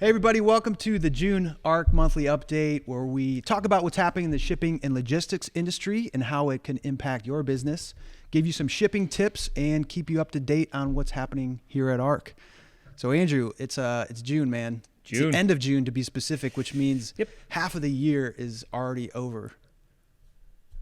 Hey everybody, welcome to the June ARC monthly update where we talk about what's happening in the shipping and logistics industry and how it can impact your business, give you some shipping tips, and keep you up to date on what's happening here at ARC. So Andrew, it's June, man. It's the end of June to be specific, which means half of the year is already over.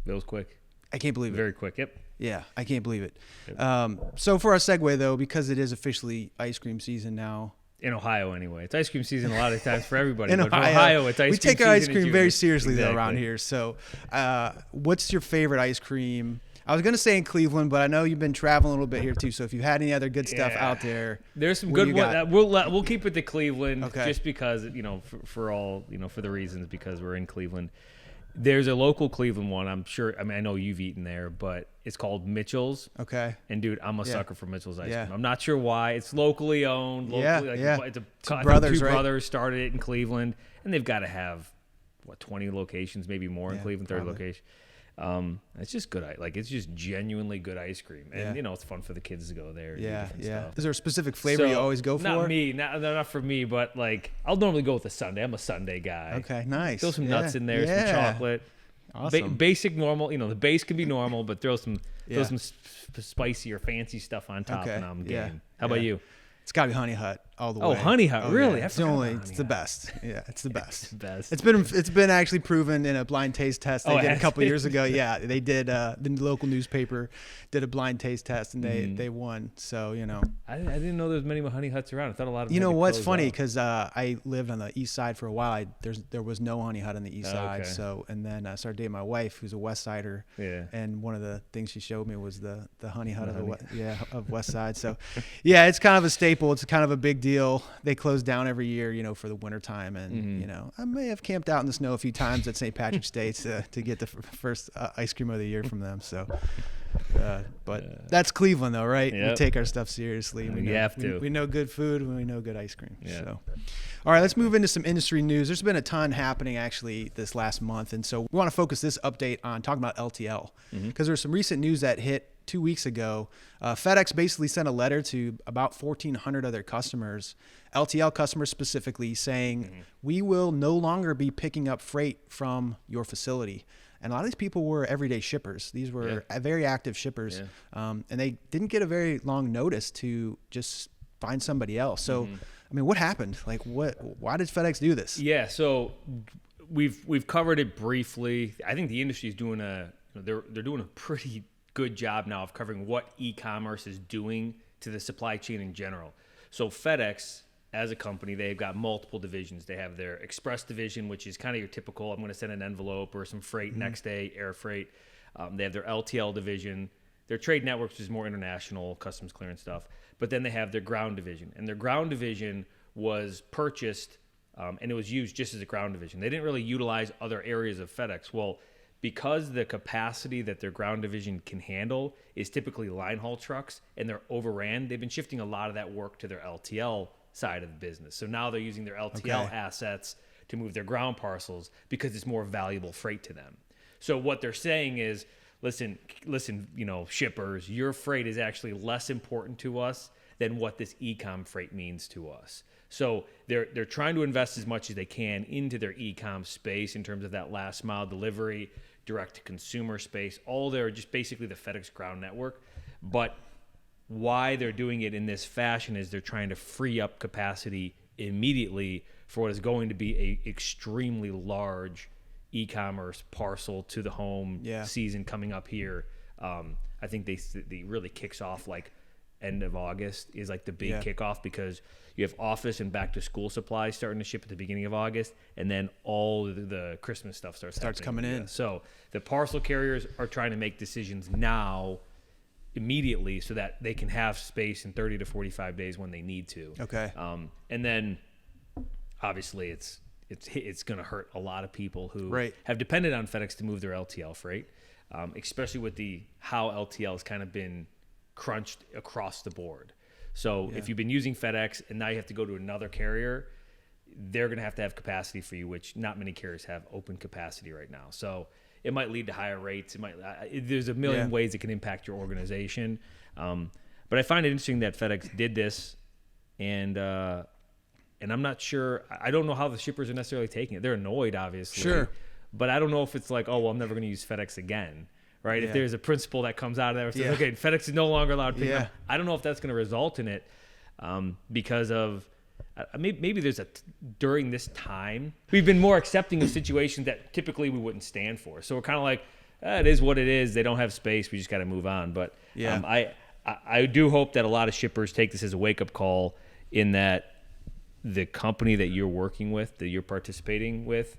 It was quick. I can't believe it. Very quick, yep. Yeah, I can't believe it. Yep. So for our segue though, because it is officially ice cream season now, in Ohio, anyway. It's ice cream season a lot of times for everybody. In but Ohio, it's ice cream we take season our ice cream very seriously exactly. though around here. So what's your favorite ice cream? I was going to say in Cleveland, but I know you've been traveling a little bit here too. So if you had any other good stuff out there. There's some good ones. We'll keep it to Cleveland just because, for all, for the reasons because we're in Cleveland. There's a local Cleveland one. I'm sure. I mean, I know you've eaten there, but it's called Mitchell's. Okay. And dude, I'm a sucker for Mitchell's ice cream. I'm not sure why. It's locally owned. It's two brothers, two right? brothers started it in Cleveland, and they've got to have 20 locations, maybe more in Cleveland, 30 locations. It's just good. It's just genuinely good ice cream, and it's fun for the kids to go there. Yeah. Stuff. Is there a specific flavor you always go for? Not for me, but I'll normally go with a sundae. I'm a sundae guy. Okay, nice. Throw some nuts in there, some chocolate. Awesome. Basic normal. The base can be normal, but throw some spicy or fancy stuff on top, and I'm game. How about you? It's got to be Honey Hut all the way. Oh, Honey Hut, really? Yeah. It's the best. Yeah, it's the best. It's the best. It's been actually proven in a blind taste test they did a couple years ago. Yeah, they did. The local newspaper did a blind taste test and they won. So I didn't know there was many Honey Huts around. I thought a lot of them what's funny because I lived on the east side for a while. There was no Honey Hut on the east side. Okay. So and then I started dating my wife who's a West Sider. Yeah. And one of the things she showed me was the Honey Hut of West Side. So yeah, it's kind of a staple. It's kind of a big deal. They close down every year, for the winter time. And, I may have camped out in the snow a few times at St. Patrick's Day to get the first ice cream of the year from them. So, but that's Cleveland though, right? Yep. We take our stuff seriously. We have to. We know good food and we know good ice cream. Yeah. So, all right, let's move into some industry news. There's been a ton happening actually this last month. And so we want to focus this update on talking about LTL because there's some recent news that hit 2 weeks ago. FedEx basically sent a letter to about 1,400 of their customers, LTL customers specifically, saying we will no longer be picking up freight from your facility. And a lot of these people were everyday shippers. These were very active shippers, and they didn't get a very long notice to just find somebody else. So, I mean, what happened? Why did FedEx do this? Yeah, so we've covered it briefly. I think the industry is doing they're doing a pretty good job now of covering what e-commerce is doing to the supply chain in general. So FedEx, as a company, they've got multiple divisions. They have their express division, which is kind of your typical, I'm going to send an envelope or some freight next day, air freight. They have their LTL division. Their trade networks is more international, customs clearance stuff. But then they have their ground division. And their ground division was purchased, and it was used just as a ground division. They didn't really utilize other areas of FedEx. Well, because the capacity that their ground division can handle is typically line haul trucks and they're overran, they've been shifting a lot of that work to their LTL side of the business. So now they're using their LTL assets to move their ground parcels because it's more valuable freight to them. So what they're saying is, listen, shippers, your freight is actually less important to us than what this e-com freight means to us. So they're trying to invest as much as they can into their e-com space in terms of that last mile delivery, direct-to-consumer space, all they're just basically the FedEx ground network. But why they're doing it in this fashion is they're trying to free up capacity immediately for what is going to be a extremely large e-commerce parcel to the home season coming up here. I think they really kicks off end of August is the big kickoff because you have office and back to school supplies starting to ship at the beginning of August, and then all the Christmas stuff starts coming in. So the parcel carriers are trying to make decisions now immediately so that they can have space in 30 to 45 days when they need to. Okay. And then obviously it's going to hurt a lot of people who have depended on FedEx to move their LTL freight, especially with how LTL has kind of been crunched across the board. So if you've been using FedEx and now you have to go to another carrier, they're going to have capacity for you, which not many carriers have open capacity right now. So it might lead to higher rates. There's a million ways it can impact your organization. But I find it interesting that FedEx did this and and I'm not sure. I don't know how the shippers are necessarily taking it. They're annoyed, obviously. Sure. But I don't know if it's like, oh, well, I'm never going to use FedEx again, right? If there's a principle that comes out of there that says, okay, FedEx is no longer allowed to pick up. I don't know if that's going to result in it because of maybe there's during this time, we've been more accepting of situations that typically we wouldn't stand for. So we're kind of like, it is what it is. They don't have space. We just got to move on. But I do hope that a lot of shippers take this as a wake-up call in that the company that you're working with, that you're participating with,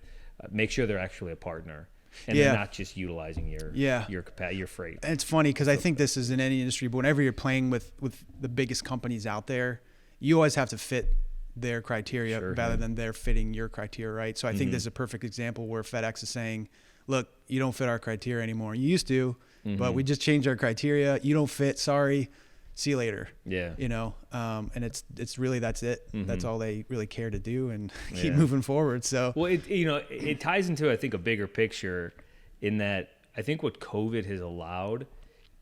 make sure they're actually a partner and they're not just utilizing your freight. And it's funny because I think this is in any industry, but whenever you're playing with the biggest companies out there, you always have to fit their criteria rather than they're fitting your criteria, right? So I think this is a perfect example where FedEx is saying, look, you don't fit our criteria anymore. You used to, but we just changed our criteria. You don't fit. Sorry. See you later. Yeah. And it's really, that's it. That's all they really care to do and keep moving forward. So, well, it ties into, I think, a bigger picture in that I think what COVID has allowed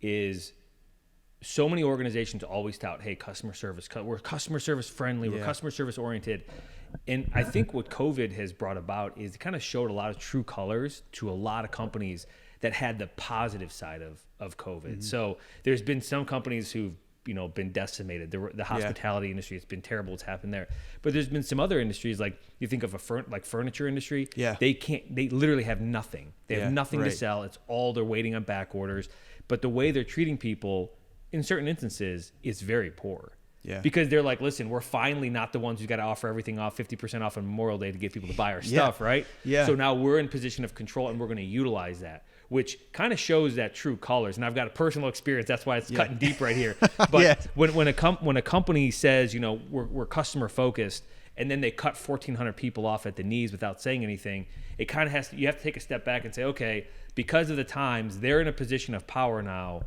is so many organizations always tout, hey, customer service, we're customer service friendly, we're customer service oriented. And I think what COVID has brought about is it kind of showed a lot of true colors to a lot of companies that had the positive side of COVID. So there's been some companies who've been decimated. The hospitality industry, it's been terrible what's happened there. But there's been some other industries, like you think of furniture industry. Yeah. They literally have nothing. They have nothing to sell. It's all, they're waiting on back orders. But the way they're treating people in certain instances is very poor. Yeah. Because they're like, listen, we're finally not the ones who's got to offer everything off 50% off on Memorial Day to get people to buy our stuff, right? Yeah. So now we're in position of control and we're going to utilize that, which kind of shows that true colors. And I've got a personal experience. That's why it's cutting deep right here. But when a company says, we're customer focused, and then they cut 1,400 people off at the knees without saying anything, it kind of you have to take a step back and say, okay, because of the times, they're in a position of power now.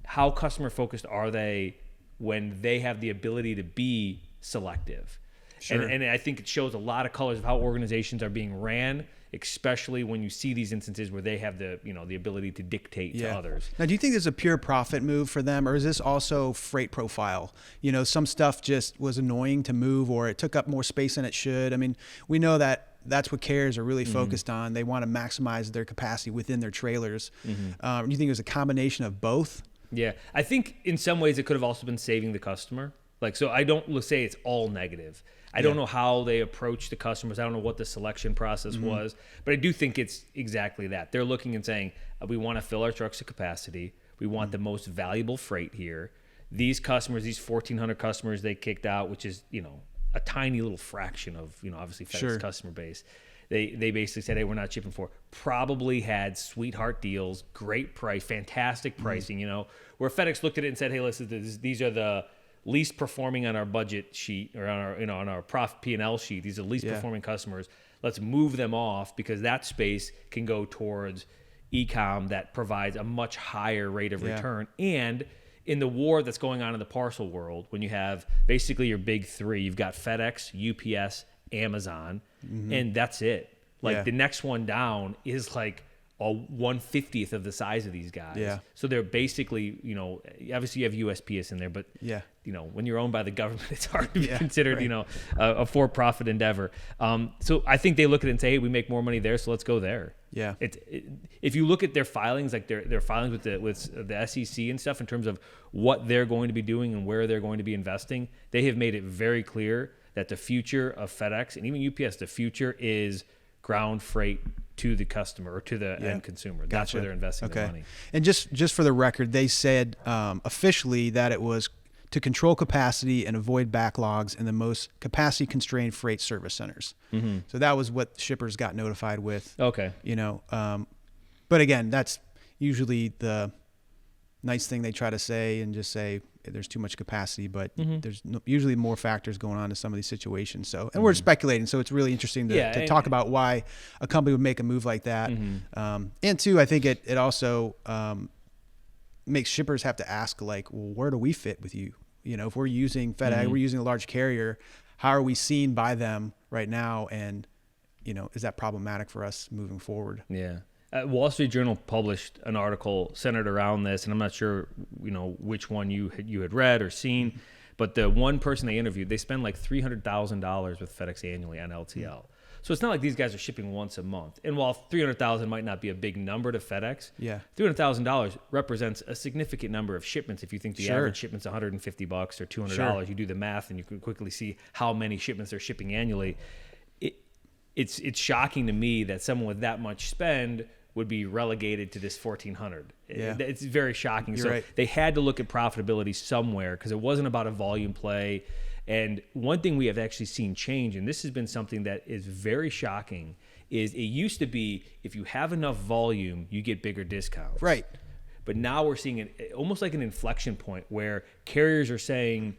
How customer focused are they when they have the ability to be selective? Sure. And I think it shows a lot of colors of how organizations are being ran, especially when you see these instances where they have the ability to dictate to others. Now, do you think this is a pure profit move for them, or is this also freight profile? Some stuff just was annoying to move, or it took up more space than it should. I mean, we know that that's what carriers are really focused on. They want to maximize their capacity within their trailers. Do you think it was a combination of both? Yeah, I think in some ways it could have also been saving the customer. So I don't say it's all negative. I don't know how they approach the customers. I don't know what the selection process was, but I do think it's exactly that. They're looking and saying, we want to fill our trucks to capacity. We want the most valuable freight here. These customers, these 1,400 customers they kicked out, which is, a tiny little fraction of, obviously FedEx customer base. They basically said, hey, we're not shipping for. Probably had sweetheart deals, great price, fantastic pricing, where FedEx looked at it and said, hey, listen, these are the least performing on our budget sheet or on our profit P&L sheet. These are the least performing customers. Let's move them off because that space can go towards e-com that provides a much higher rate of return. And in the war that's going on in the parcel world, when you have basically your big three, you've got FedEx, UPS, Amazon, and that's it. The next one down is like a 1/50th of the size of these guys. Yeah. So they're basically, obviously you have USPS in there, but when you're owned by the government, it's hard to be considered, a for-profit endeavor. So I think they look at it and say, hey, we make more money there, so let's go there. Yeah. If you look at their filings, like their filings with the SEC and stuff in terms of what they're going to be doing and where they're going to be investing, they have made it very clear that the future of FedEx and even UPS, the future is ground freight to the customer or to the end consumer. That's where they're investing their money. And just for the record, they said officially that it was to control capacity and avoid backlogs in the most capacity-constrained freight service centers. So that was what shippers got notified with. Okay. But again, that's usually the nice thing they try to say and just say there's too much capacity, but there's usually more factors going on in some of these situations. So, and we're speculating, so it's really interesting to talk about why a company would make a move like that. And two, I think it also makes shippers have to ask, like, well, where do we fit with you? If we're using FedEx, we're using a large carrier, how are we seen by them right now? And, is that problematic for us moving forward? Yeah. Wall Street Journal published an article centered around this, and I'm not sure, which one you had read or seen, But the one person they interviewed, they spend like $300,000 with FedEx annually on LTL. So it's not like these guys are shipping once a month. And while 300,000 might not be a big number to FedEx, $300,000 represents a significant numur of shipments. If you think the average shipment's $150 or $200, you do the math and you can quickly see how many shipments they're shipping annually. It's shocking to me that someone with that much spend would be relegated to this 1,400. It's very shocking. They had to look at profitability somewhere because it wasn't about a volume play. And one thing we have actually seen change, and this has been something that is very shocking, is it used to be if you have enough volume, you get bigger discounts. Right. But now we're seeing almost like an inflection point where carriers are saying,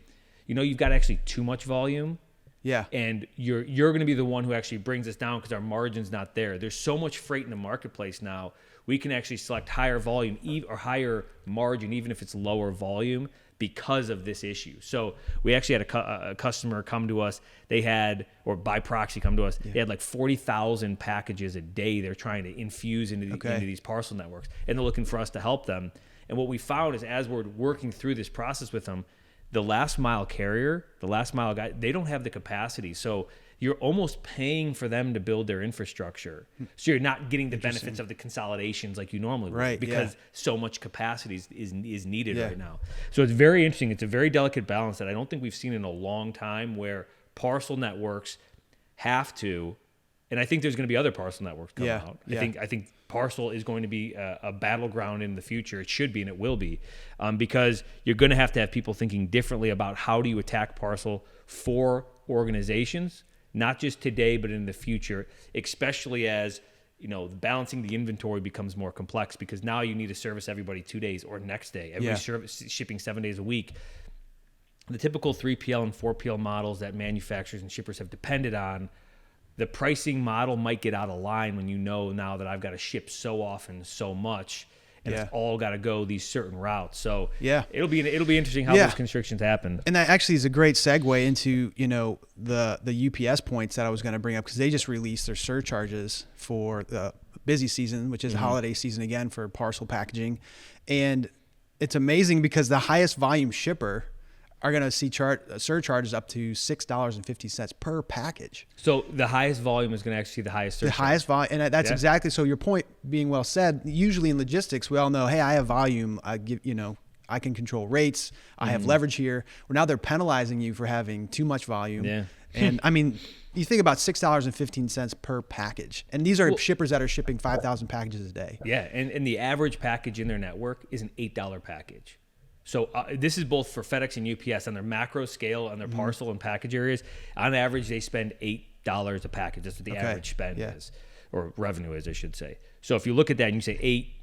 you've got actually too much volume. Yeah. And you're going to be the one who actually brings us down because our margin's not there. There's so much freight in the marketplace now. We can actually select higher volume or higher margin, even if it's lower volume, because of this issue. So we actually had a customer come to us. They had, or by proxy come to us, they had like 40,000 packages a day they're trying to infuse into these parcel networks. And they're looking for us to help them. And what we found is as we're working through this process with them, the last mile carrier, the last mile guy, they don't have the capacity. So you're almost paying for them to build their infrastructure. So you're not getting the benefits of the consolidations like you normally would because so much capacity is needed right now. So it's very interesting. It's a very delicate balance that I don't think we've seen in a long time where parcel networks have to, and I think there's going to be other parcel networks coming out. I think parcel is going to be a battleground in the future. It should be, and it will be, because you're going to have people thinking differently about how do you attack parcel for organizations, not just today, but in the future, especially as balancing the inventory becomes more complex because now you need to service everybody 2 days or next day. Everybody's shipping 7 days a week. The typical 3PL and 4PL models that manufacturers and shippers have depended on, the pricing model might get out of line when now that I've got to ship so often, so much, and it's all got to go these certain routes. So it'll be interesting how those constrictions happen. And that actually is a great segue into the UPS points that I was going to bring up because they just released their surcharges for the busy season, which is holiday season again for parcel packaging, and it's amazing because the highest volume shipper are going to see surcharges up to $6.50 per package. So the highest volume is going to actually see the highest surcharge. The highest volume, and that's exactly, so your point being well said. Usually in logistics, we all know, hey, I have volume. I can control rates. I have leverage here. Well, now they're penalizing you for having too much volume. Yeah. And I mean, you think about $6.15 per package, and these are shippers that are shipping 5,000 packages a day. Yeah, and the average package in their network is an $8 package. So this is both for FedEx and UPS on their macro scale, on their parcel and package areas. On average, they spend $8 a package. That's what the average spend is, or revenue is, I should say. So if you look at that and you say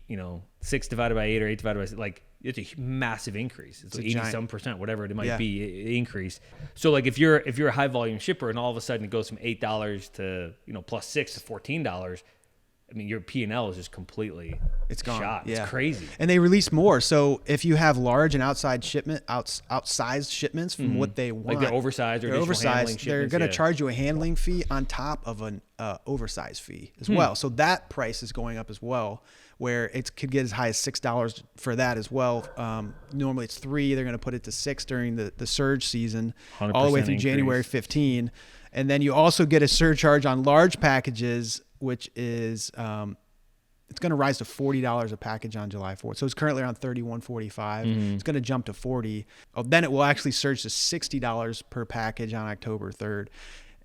6 divided by 8 or 8 divided by, it's a massive increase. It's like 80% whatever it might be, increase. So like if you're a high volume shipper and all of a sudden it goes from $8 to plus $6 to $14. I mean, your P&L is just completely gone. Shot. It's crazy. And they release more. So if you have large and outsized shipments from what they want, like they're oversized or handling they're going to charge you a handling fee on top of an oversized fee as well. So that price is going up as well, where it could get as high as $6 for that as well. Normally it's $3. They're going to put it to $6 during the surge season, all the way through January 15. And then you also get a surcharge on large packages, which is it's going to rise to $40 a package on July 4th. So it's currently around $31.45. It's going to jump to $40. Then it will actually surge to $60 per package on October 3rd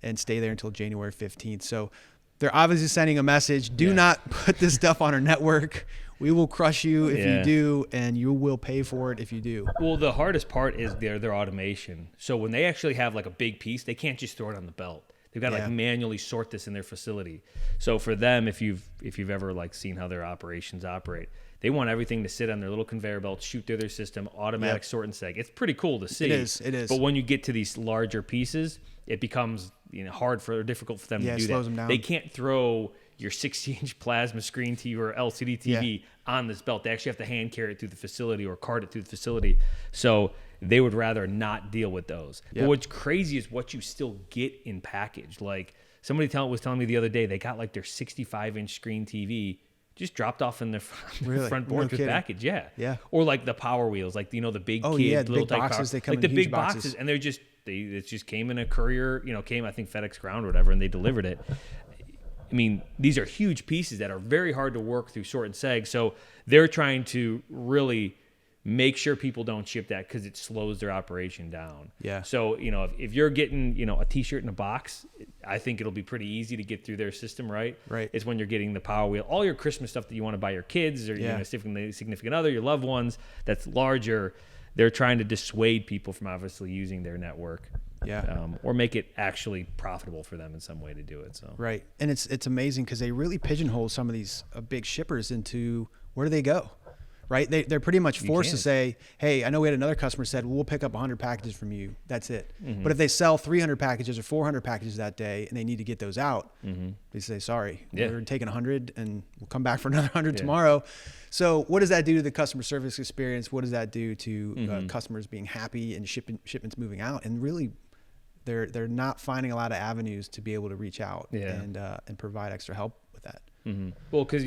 and stay there until January 15th. So they're obviously sending a message. Do not put this stuff on our network. We will crush you if you do, and you will pay for it if you do. Well, the hardest part is their automation. So when they actually have like a big piece, they can't just throw it on the belt. They've got to like manually sort this in their facility. So for them, if you've ever like seen how their operations operate, they want everything to sit on their little conveyor belt, shoot through their system, automatic sort and seg. It's pretty cool to see. It is. But when you get to these larger pieces, it becomes difficult for them to do it slows them down. They can't throw your 60-inch plasma screen TV or LCD TV on this belt. They actually have to hand carry it through the facility or cart it through the facility. So they would rather not deal with those. But what's crazy is what you still get in package. Like somebody was telling me the other day, they got like their 65-inch screen TV just dropped off in the Really? front No porch with kidding. package. Yeah. Yeah. Or like the Power Wheels, like, the big Oh, kid, yeah, the little big type boxes, car. they come like in the huge big boxes. and it just came in a courier, came, I think, FedEx Ground or whatever, and they delivered it. I mean, these are huge pieces that are very hard to work through sort and seg. So they're trying to really make sure people don't ship that because it slows their operation down. Yeah. So, if you're getting, a T-shirt in a box, I think it'll be pretty easy to get through their system, right? Right. It's when you're getting the Power Wheel, all your Christmas stuff that you want to buy your kids or significant other, your loved ones, that's larger. They're trying to dissuade people from obviously using their network. Yeah. Or make it actually profitable for them in some way to do it. So Right. And it's amazing because they really pigeonhole some of these big shippers into where do they go? Right. They're pretty much forced to say, hey, I know we had another customer said, well, we'll pick up 100 packages from you. That's it. Mm-hmm. But if they sell 300 packages or 400 packages that day and they need to get those out, they say, sorry, we're taking 100 and we'll come back for another 100 tomorrow. So what does that do to the customer service experience? What does that do to customers being happy and shipments moving out? And really, they're not finding a lot of avenues to be able to reach out and provide extra help with that. Mm-hmm. Well, because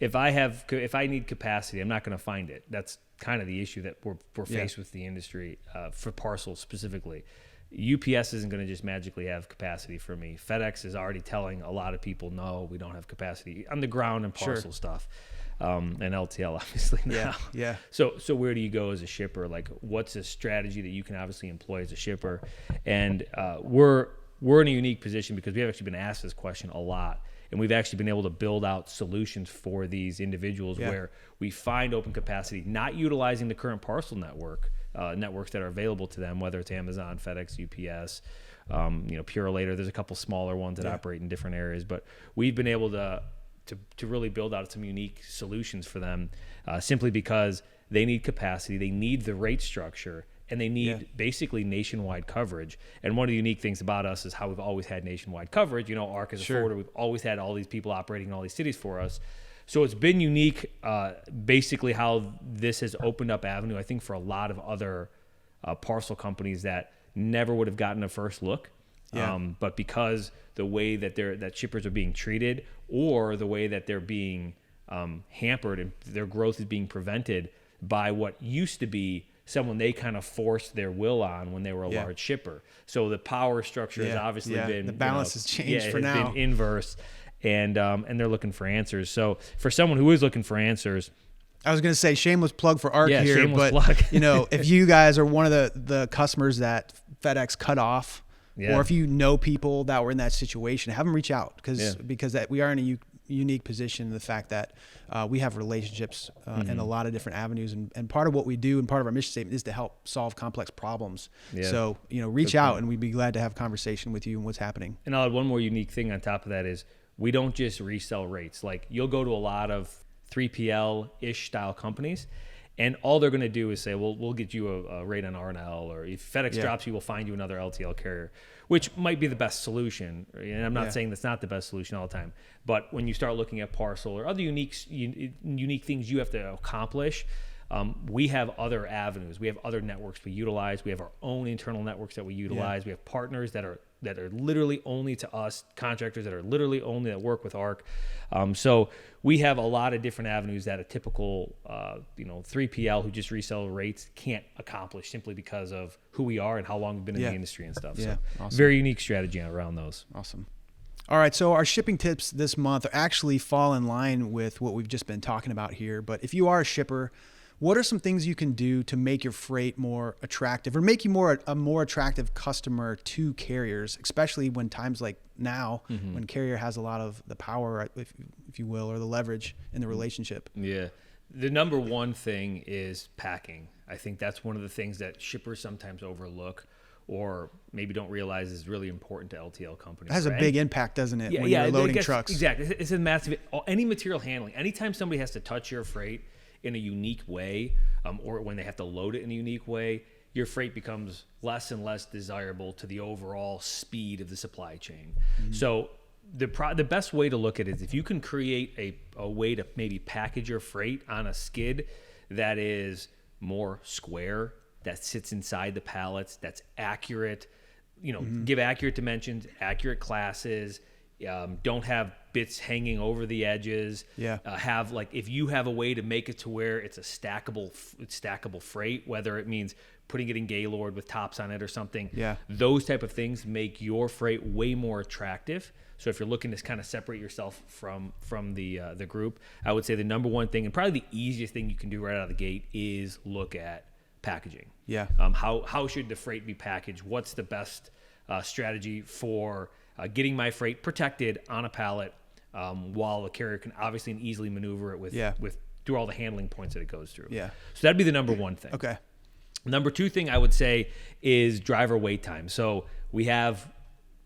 if I need capacity, I'm not going to find it. That's kind of the issue that we're faced with the industry for parcels specifically. UPS isn't going to just magically have capacity for me. FedEx is already telling a lot of people, no, we don't have capacity on the ground and parcel stuff. And LTL obviously now. Yeah. So where do you go as a shipper? Like, what's a strategy that you can obviously employ as a shipper? And we're in a unique position because we have actually been asked this question a lot, and we've actually been able to build out solutions for these individuals where we find open capacity, not utilizing the current parcel networks that are available to them, whether it's Amazon, FedEx, UPS, Purolator. There's a couple smaller ones that operate in different areas, but we've been able to really build out some unique solutions for them simply because they need capacity, they need the rate structure, and they need basically nationwide coverage. And one of the unique things about us is how we've always had nationwide coverage. ARC as a forwarder, we've always had all these people operating in all these cities for us. So it's been unique, basically how this has opened up avenue, I think, for a lot of other parcel companies that never would have gotten a first look. But because the way that shippers are being treated, or the way that they're being hampered and their growth is being prevented by what used to be someone they kind of forced their will on when they were a large shipper. So the power structure has obviously been, the balance has changed for now. Been inverse, and they're looking for answers. So for someone who is looking for answers, I was going to say shameless plug for ARC here, shameless but plug. if you guys are one of the customers that FedEx cut off, or if you know people that were in that situation, have them reach out because we are in a unique position in the fact that we have relationships in a lot of different avenues, and part of what we do and part of our mission statement is to help solve complex problems. So reach out and we'd be glad to have a conversation with you and what's happening. And I'll add one more unique thing on top of that is we don't just resell rates. Like, you'll go to a lot of 3PL-ish style companies, and all they're going to do is say, well, we'll get you a rate on R&L, or if FedEx drops you, we'll find you another LTL carrier, which might be the best solution. And I'm not saying that's not the best solution all the time. But when you start looking at parcel or other unique things you have to accomplish, we have other avenues. We have other networks we utilize. We have our own internal networks that we utilize. We have partners that are literally only to us, contractors that are literally only that work with ARC. So we have a lot of different avenues that a typical 3PL who just resell rates can't accomplish simply because of who we are and how long we've been in the industry and stuff. So awesome. Very unique strategy around those. Awesome. All right, so our shipping tips this month actually fall in line with what we've just been talking about here. But if you are a shipper, what are some things you can do to make your freight more attractive, or make you a more attractive customer to carriers, especially when times like now, when carrier has a lot of the power, if you will, or the leverage in the relationship? Yeah. The number one thing is packing. I think that's one of the things that shippers sometimes overlook, or maybe don't realize is really important to LTL companies. It has a big impact, doesn't it, when you're loading trucks? Exactly. It's a massive, any material handling. Anytime somebody has to touch your freight in a unique way, or when they have to load it in a unique way, your freight becomes less and less desirable to the overall speed of the supply chain. So the best way to look at it is if you can create a way to maybe package your freight on a skid that is more square, that sits inside the pallets, that's accurate, give accurate dimensions, accurate classes, Don't have bits hanging over the edges. Yeah. Have like, if you have a way to make it to where it's a stackable freight, whether it means putting it in Gaylord with tops on it or something. Yeah. Those type of things make your freight way more attractive. So if you're looking to kind of separate yourself from the group, I would say the number one thing, and probably the easiest thing you can do right out of the gate, is look at packaging. Yeah. How should the freight be packaged? What's the best strategy for getting my freight protected on a pallet, while the carrier can obviously and easily maneuver it with through all the handling points that it goes through. Yeah. So that'd be the number one thing. Okay. Number two thing I would say is driver wait time. So we have,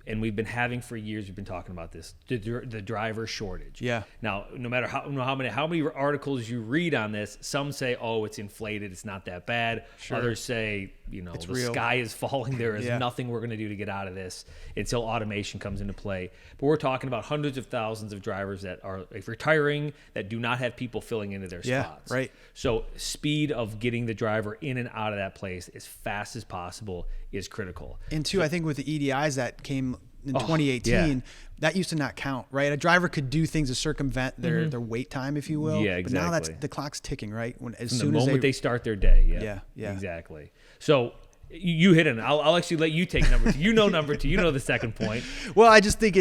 and we've been having for years, we've been talking about this, the driver shortage. Yeah. Now, no matter how many articles you read on this, some say, oh, it's inflated, it's not that bad. Sure. Others say, it's the real. sky is falling. There is Yeah. nothing we're going to do to get out of this until automation comes into play. But we're talking about hundreds of thousands of drivers that are retiring, that do not have people filling into their spots. Right. So speed of getting the driver in and out of that place as fast as possible is critical. And two, I think with the EDIs that came in 2018, that used to not count, right? A driver could do things to circumvent their wait time, if you will. Yeah, But now exactly. the clock's ticking, right? When From the moment they start their day. Yeah. Exactly. So you hit it. I'll actually let you take number two. You know number two. You know the second point. Well, I just think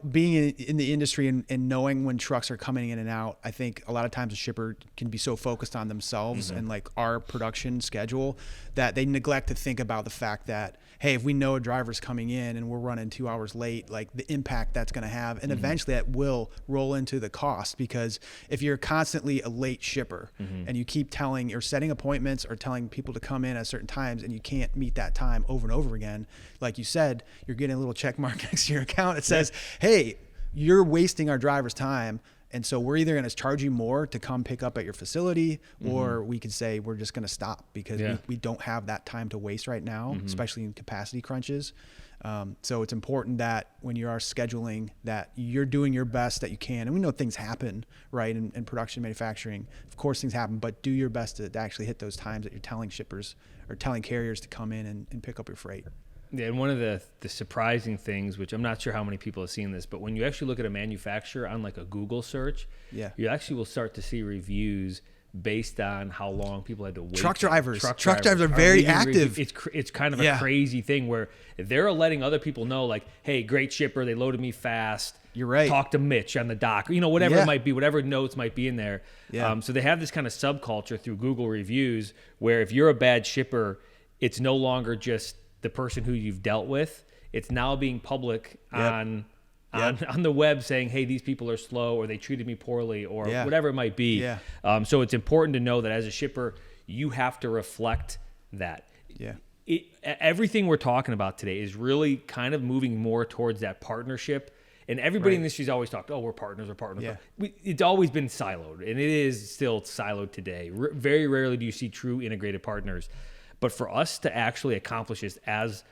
being in the industry and knowing when trucks are coming in and out, I think a lot of times a shipper can be so focused on themselves and like our production schedule that they neglect to think about the fact that, hey, if we know a driver's coming in and we're running 2 hours late, like the impact that's going to have, and eventually that will roll into the cost, because if you're constantly a late shipper and you keep telling or setting appointments or telling people to come in at certain times and you can't meet that time over and over again, like you said, you're getting a little check mark next to your account that says, hey, you're wasting our driver's time. And so we're either going to charge you more to come pick up at your facility, or we could say we're just going to stop because we don't have that time to waste right now, especially in capacity crunches. So it's important that when you are scheduling that you're doing your best that you can. And we know things happen, right, in production manufacturing. Of course things happen, but do your best to actually hit those times that you're telling shippers or telling carriers to come in and pick up your freight. Yeah, and one of the surprising things, which I'm not sure how many people have seen this, but when you actually look at a manufacturer on like a Google search, you actually will start to see reviews based on how long people had to wait. Truck drivers are very active. It's kind of a crazy thing where they're letting other people know, like, hey, great shipper, they loaded me fast. You're right. Talk to Mitch on the dock, whatever it might be, whatever notes might be in there. Yeah. So they have this kind of subculture through Google reviews where if you're a bad shipper, it's no longer just the person who you've dealt with. It's now being public on the web saying, hey, these people are slow, or they treated me poorly, or whatever it might be. Yeah. So it's important to know that as a shipper, you have to reflect that. Yeah. Everything we're talking about today is really kind of moving more towards that partnership. And everybody in the industry's always talked, we're partners. Yeah. It's always been siloed, and it is still siloed today. Very rarely do you see true integrated partners. But for us to actually accomplish this as,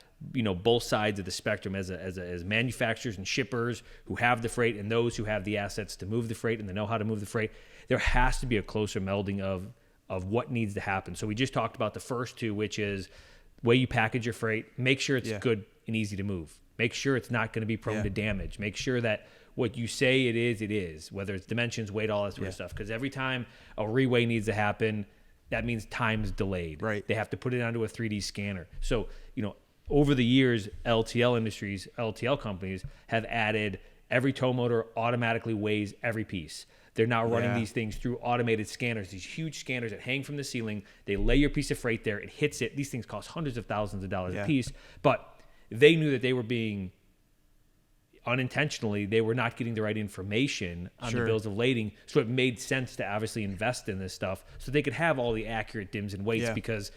both sides of the spectrum, as manufacturers and shippers who have the freight and those who have the assets to move the freight and they know how to move the freight, there has to be a closer melding of what needs to happen. So we just talked about the first two, which is the way you package your freight. Make sure it's good and easy to move. Make sure it's not going to be prone to damage. Make sure that what you say it is, whether it's dimensions, weight, all that sort of stuff. Because every time a reweigh needs to happen, that means time's delayed. Right. They have to put it onto a 3D scanner. So, over the years, LTL companies have added every tow motor automatically weighs every piece. They're now running these things through automated scanners, these huge scanners that hang from the ceiling. They lay your piece of freight there. It hits it. These things cost hundreds of thousands of dollars a piece. But they knew that they were being unintentionally, they were not getting the right information on the bills of lading. So it made sense to obviously invest in this stuff so they could have all the accurate dims and weights, because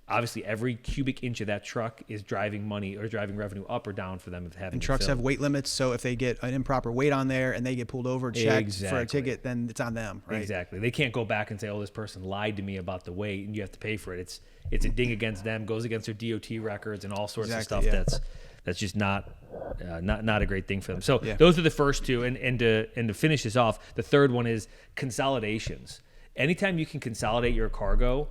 obviously every cubic inch of that truck is driving money or driving revenue up or down for them of having. And trucks have weight limits, so if they get an improper weight on there and they get pulled over, checked for a ticket, then it's on them, right? Exactly. They can't go back and say, this person lied to me about the weight and you have to pay for it. It's a ding against them, goes against their DOT records and all sorts of stuff that's just not a great thing for them. So those are the first two. And to finish this off, the third one is consolidations. Anytime you can consolidate your cargo,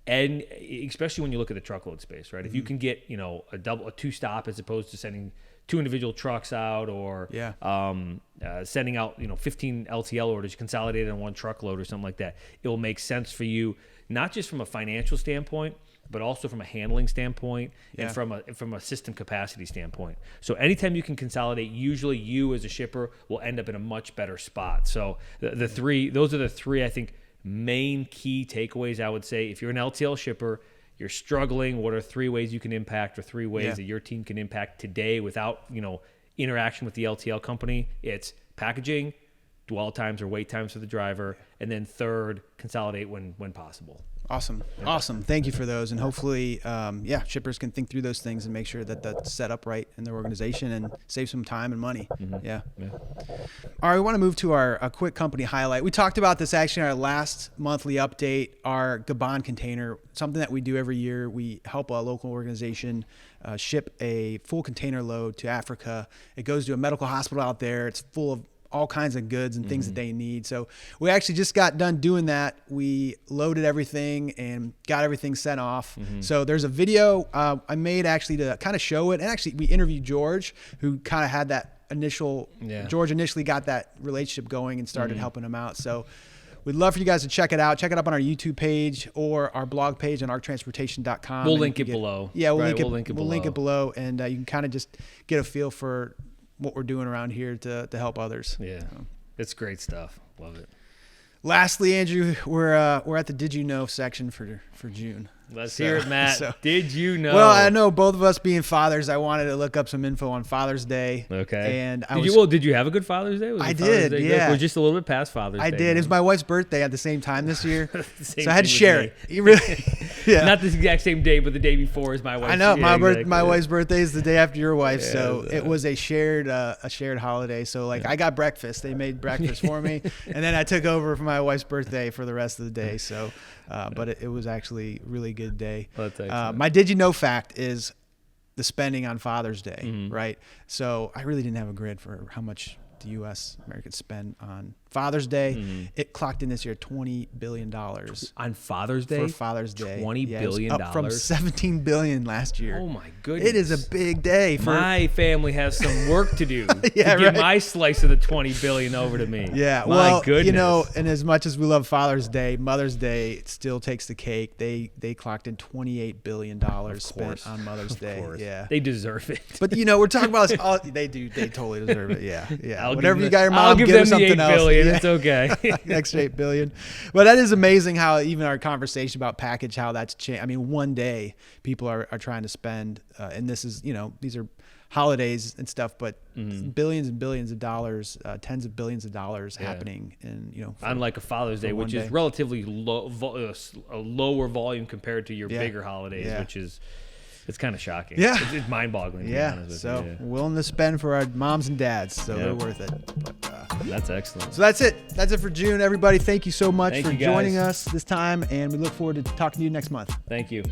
and especially when you look at the truckload space, right? If you can get, a two stop as opposed to sending 2 individual trucks out, or sending out 15 LTL orders consolidated on one truckload or something like that. It will make sense for you, not just from a financial standpoint, but also from a handling standpoint and from a system capacity standpoint. So anytime you can consolidate, usually you as a shipper will end up in a much better spot. So those are the three, I think, main key takeaways. I would say if you're an LTL shipper, you're struggling, what are 3 ways you can impact, or 3 ways that your team can impact today without, interaction with the LTL company? It's packaging, dwell times or wait times for the driver, and then third, consolidate when possible. Awesome. Thank you for those. And hopefully, shippers can think through those things and make sure that that's set up right in their organization and save some time and money. Yeah. All right. We want to move to a quick company highlight. We talked about this actually in our last monthly update, our Gabon container, something that we do every year. We help a local organization ship a full container load to Africa. It goes to a medical hospital out there. It's full of all kinds of goods and things that they need. So we actually just got done doing that. We loaded everything and got everything sent off. So there's a video I made actually to kind of show it. And actually we interviewed George, who kind of had that George initially got that relationship going and started helping him out. So we'd love for you guys to check it out. Check it up on our YouTube page or our blog page on arctransportation.com. We'll link it below. Yeah, we'll link it below. And you can kind of just get a feel for what we're doing around here to help others. Yeah, it's great stuff. Love it. Lastly, Andrew, we're at the Did You Know section for June. Let's hear it, Matt. Did you know? Well, I know both of us being fathers, I wanted to look up some info on Father's Day. Okay. And did you have a good Father's Day? I did. Yeah. We're just a little bit past Father's Day. I did. It was my wife's birthday at the same time this year, so I had to share it. You really, Not the exact same day, but the day before is my wife's. I know my wife's birthday is the day after your wife, so it was a shared holiday. So I got breakfast. They made breakfast for me, and then I took over for my wife's birthday for the rest of the day. So, but it was actually a really good day. My Did You Know fact is the spending on Father's Day, right? So I really didn't have a grid for how much the U.S. Americans spend on Father's Day. It clocked in this year $20 billion on Father's Day. For Father's Day, $20 billion, up from $17 billion last year. Oh my goodness! It is a big day. My family has some work to do to get my slice of the $20 billion over to me. Yeah, my goodness. And as much as we love Father's Day, Mother's Day still takes the cake. They clocked in $28 billion spent on Mother's Day. Course. Yeah, they deserve it. But we're talking about this. They do. They totally deserve it. Yeah. Whatever you got your mom, I'll give them something the $8 billion. It's okay. Extra $8 billion. But that is amazing how even our conversation about package, how that's changed. I mean, one day people are trying to spend, and this is, these are holidays and stuff, but billions and billions of dollars, tens of billions of dollars happening in, unlike a Father's Day, which is relatively a lower volume compared to your bigger holidays, which is, it's kind of shocking. Yeah. It's mind-boggling. So willing to spend for our moms and dads, so they're worth it. But, that's excellent. So that's it. That's it for June, everybody. Thank you so much for joining us this time, and we look forward to talking to you next month. Thank you.